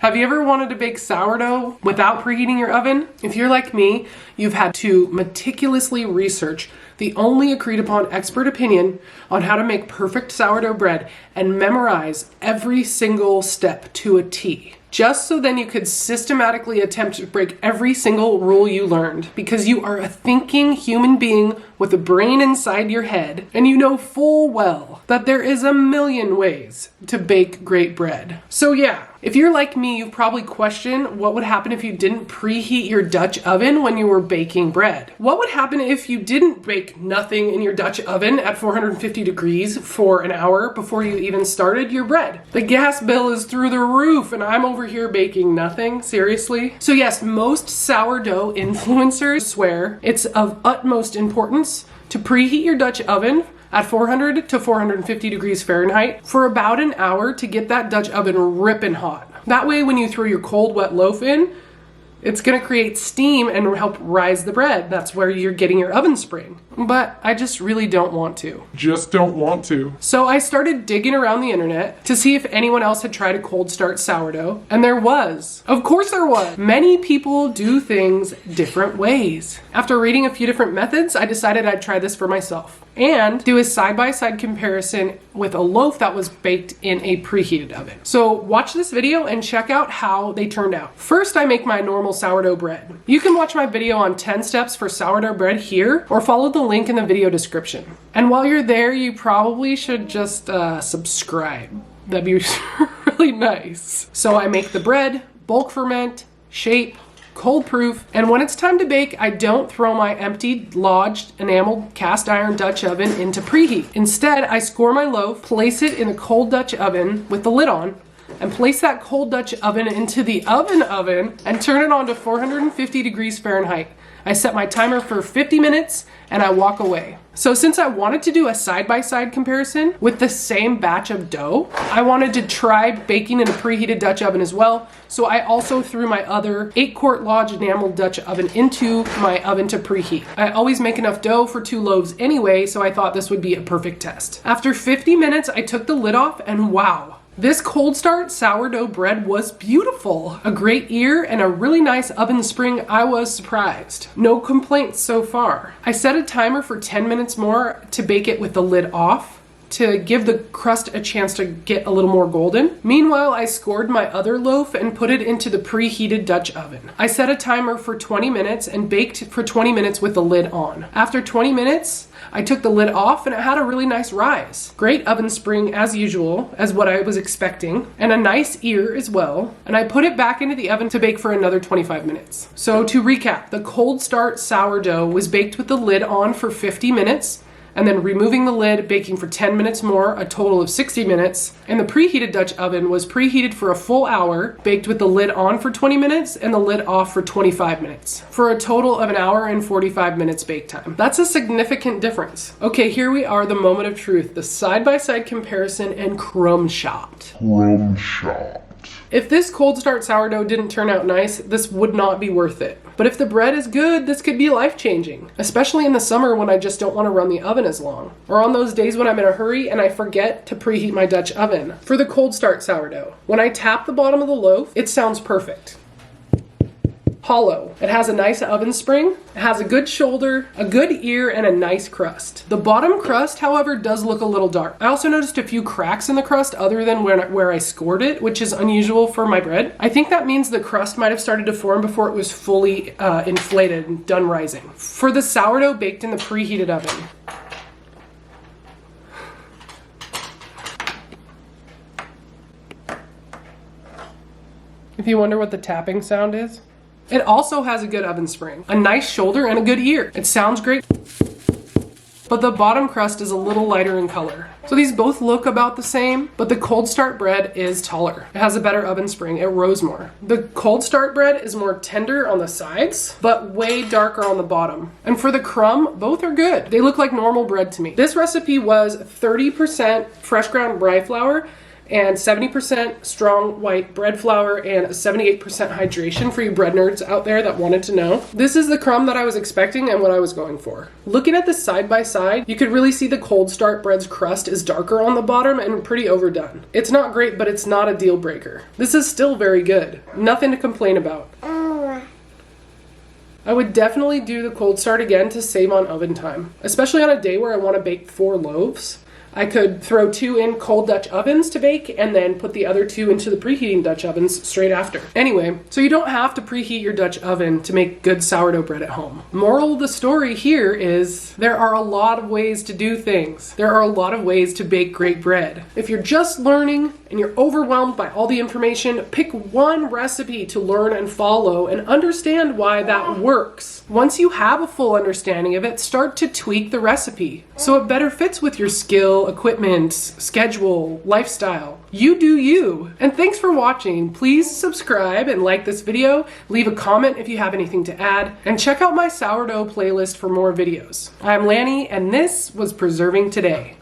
Have you ever wanted to bake sourdough without preheating your oven? If you're like me, you've had to meticulously research the only agreed upon expert opinion on how to make perfect sourdough bread and memorize every single step to a T. Just so then you could systematically attempt to break every single rule you learned, because you are a thinking human being with a brain inside your head, and you know full well that there is a million ways to bake great bread. So yeah, if you're like me, you've probably questioned what would happen if you didn't preheat your Dutch oven when you were baking bread. What would happen if you didn't bake nothing in your Dutch oven at 450 degrees for an hour before you even started your bread? The gas bill is through the roof and I'm over here baking nothing, seriously? So yes, most sourdough influencers swear it's of utmost importance to preheat your Dutch oven at 400 to 450 degrees Fahrenheit for about an hour to get that Dutch oven ripping hot. That way when you throw your cold wet loaf in, it's gonna create steam and help rise the bread. That's where you're getting your oven spring. But I just really don't want to. Just don't want to. So I started digging around the internet to see if anyone else had tried a cold start sourdough, and there was. Of course there was. Many people do things different ways. After reading a few different methods, I decided I'd try this for myself and do a side-by-side comparison with a loaf that was baked in a preheated oven. So watch this video and check out how they turned out. First, I make my normal sourdough bread. You can watch my video on 10 steps for sourdough bread here, or follow the link in the video description. And while you're there, you probably should just subscribe. That'd be really nice. So I make the bread, bulk ferment, shape, cold proof, and when it's time to bake, I don't throw my empty, lodged, enameled cast iron Dutch oven into preheat. Instead, I score my loaf, place it in the cold Dutch oven with the lid on, and place that cold Dutch oven into the oven and turn it on to 450 degrees Fahrenheit. I set my timer for 50 minutes and I walk away. So since I wanted to do a side-by-side comparison with the same batch of dough, I wanted to try baking in a preheated Dutch oven as well. So I also threw my other 8-quart lodge enameled Dutch oven into my oven to preheat. I always make enough dough for 2 loaves anyway, so I thought this would be a perfect test. After 50 minutes, I took the lid off and wow. This cold start sourdough bread was beautiful. A great ear and a really nice oven spring. I was surprised. No complaints so far. I set a timer for 10 minutes more to bake it with the lid off to give the crust a chance to get a little more golden. Meanwhile, I scored my other loaf and put it into the preheated Dutch oven. I set a timer for 20 minutes and baked for 20 minutes with the lid on. After 20 minutes, I took the lid off and it had a really nice rise. Great oven spring as usual, as what I was expecting, and a nice ear as well. And I put it back into the oven to bake for another 25 minutes. So to recap, the cold start sourdough was baked with the lid on for 50 minutes, and then removing the lid, baking for 10 minutes more, a total of 60 minutes. And the preheated Dutch oven was preheated for a full hour, baked with the lid on for 20 minutes and the lid off for 25 minutes, for a total of an hour and 45 minutes bake time. That's a significant difference. Okay, here we are, the moment of truth, the side-by-side comparison and crumb shot. If this cold start sourdough didn't turn out nice, this would not be worth it. But if the bread is good, this could be life-changing, especially in the summer when I just don't want to run the oven as long, or on those days when I'm in a hurry and I forget to preheat my Dutch oven. For the cold start sourdough, when I tap the bottom of the loaf, it sounds perfect. Hollow. It has a nice oven spring, it has a good shoulder, a good ear, and a nice crust. The bottom crust, however, does look a little dark. I also noticed a few cracks in the crust other than where I scored it, which is unusual for my bread. I think that means the crust might have started to form before it was fully inflated and done rising. For the sourdough baked in the preheated oven, if you wonder what the tapping sound is, it also has a good oven spring, a nice shoulder, and a good ear. It sounds great, but the bottom crust is a little lighter in color. So these both look about the same, but the cold start bread is taller. It has a better oven spring, it rose more. The cold start bread is more tender on the sides, but way darker on the bottom. And for the crumb, both are good. They look like normal bread to me. This recipe was 30% fresh ground rye flour, and 70% strong white bread flour and 78% hydration for you bread nerds out there that wanted to know. This is the crumb that I was expecting and what I was going for. Looking at this side by side, you could really see the cold start bread's crust is darker on the bottom and pretty overdone. It's not great, but it's not a deal breaker. This is still very good. Nothing to complain about. I would definitely do the cold start again to save on oven time, especially on a day where I want to bake 4 loaves. I could throw 2 in cold Dutch ovens to bake and then put the other 2 into the preheating Dutch ovens straight after. Anyway, so you don't have to preheat your Dutch oven to make good sourdough bread at home. Moral of the story here is there are a lot of ways to do things. There are a lot of ways to bake great bread. If you're just learning and you're overwhelmed by all the information, pick one recipe to learn and follow and understand why that works. Once you have a full understanding of it, start to tweak the recipe so it better fits with your skill, equipment, schedule, lifestyle. You do you. And thanks for watching. Please subscribe and like this video. Leave a comment if you have anything to add. And check out my sourdough playlist for more videos. I'm Lanny, and this was Preserving Today.